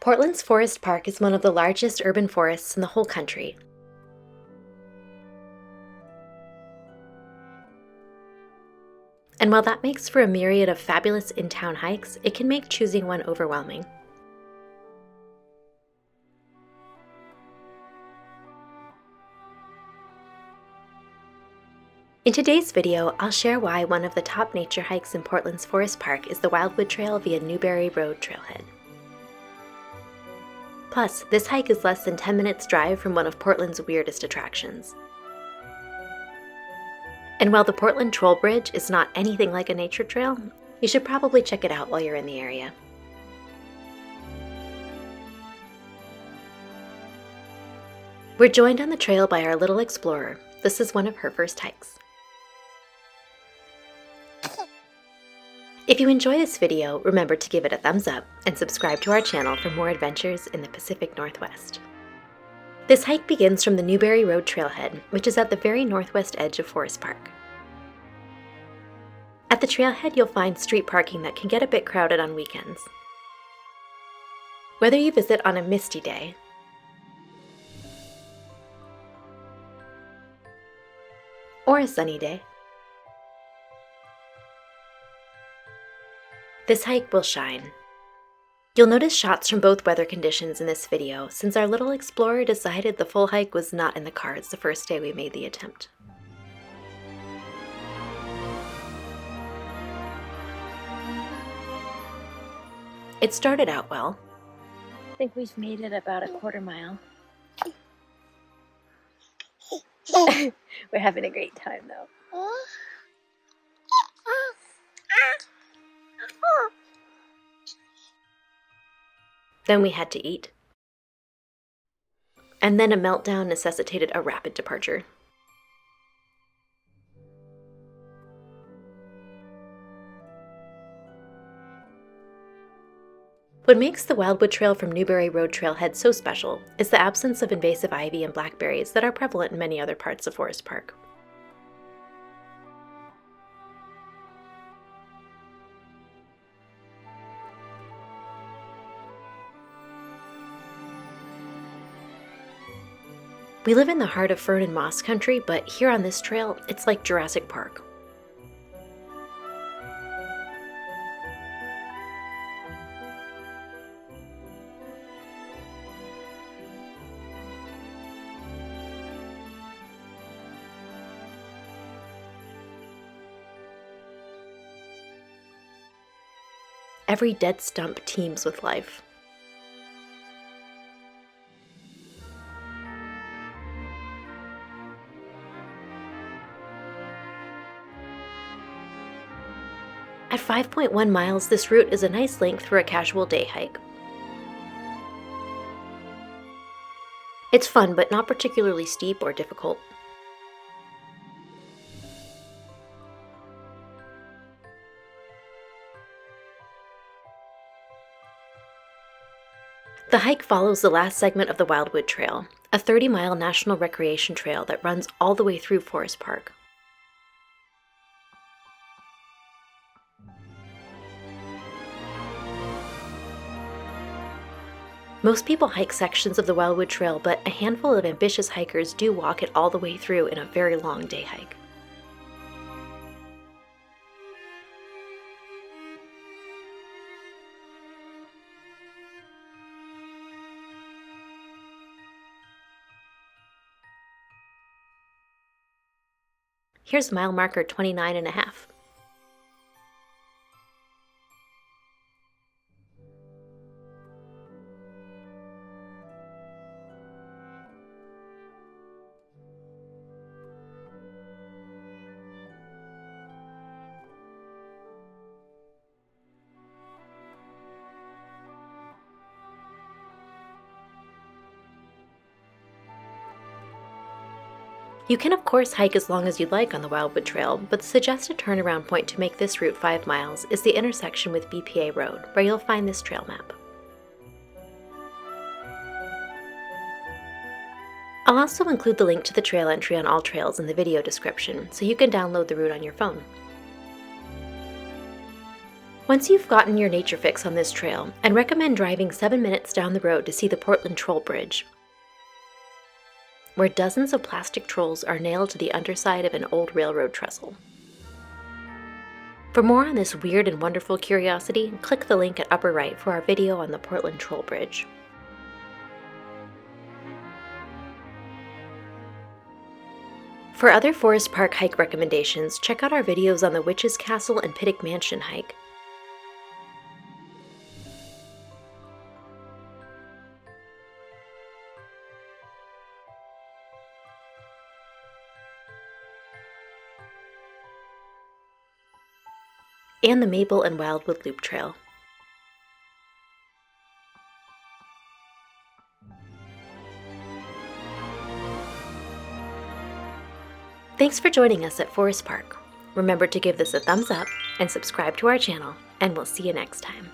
Portland's Forest Park is one of the largest urban forests in the whole country. And while that makes for a myriad of fabulous in-town hikes, it can make choosing one overwhelming. In today's video, I'll share why one of the top nature hikes in Portland's Forest Park is the Wildwood Trail via Newberry Road Trailhead. Plus, this hike is less than 10 minutes drive from one of Portland's weirdest attractions. And while the Portland Troll Bridge is not anything like a nature trail, you should probably check it out while you're in the area. We're joined on the trail by our little explorer. This is one of her first hikes. If you enjoy this video, remember to give it a thumbs up and subscribe to our channel for more adventures in the Pacific Northwest. This hike begins from the Newberry Road Trailhead, which is at the very northwest edge of Forest Park. At the trailhead, you'll find street parking that can get a bit crowded on weekends. Whether you visit on a misty day, or a sunny day, this hike will shine. You'll notice shots from both weather conditions in this video, since our little explorer decided the full hike was not in the cards the first day we made the attempt. It started out well. I think we've made it about a quarter mile. We're having a great time though. Then we had to eat. And then a meltdown necessitated a rapid departure. What makes the Wildwood Trail from Newberry Road Trailhead so special is the absence of invasive ivy and blackberries that are prevalent in many other parts of Forest Park. We live in the heart of fern-and-moss country, but here on this trail, it's like Jurassic Park. Every dead stump teems with life. At 5.1 miles, this route is a nice length for a casual day hike. It's fun, but not particularly steep or difficult. The hike follows the last segment of the Wildwood Trail, a 30-mile national recreation trail that runs all the way through Forest Park. Most people hike sections of the Wildwood Trail, but a handful of ambitious hikers do walk it all the way through in a very long day hike. Here's mile marker 29.5. You can of course hike as long as you'd like on the Wildwood Trail, but the suggested turnaround point to make this route 5 miles is the intersection with BPA Road, where you'll find this trail map. I'll also include the link to the trail entry on all trails in the video description, so you can download the route on your phone. Once you've gotten your nature fix on this trail, I'd recommend driving 7 minutes down the road to see the Portland Troll Bridge, where dozens of plastic trolls are nailed to the underside of an old railroad trestle. For more on this weird and wonderful curiosity, click the link at upper right for our video on the Portland Troll Bridge. For other Forest Park hike recommendations, check out our videos on the Witch's Castle and Pittock Mansion hike. And the Maple and Wildwood Loop Trail. Thanks for joining us at Forest Park. Remember to give this a thumbs up and subscribe to our channel, and we'll see you next time.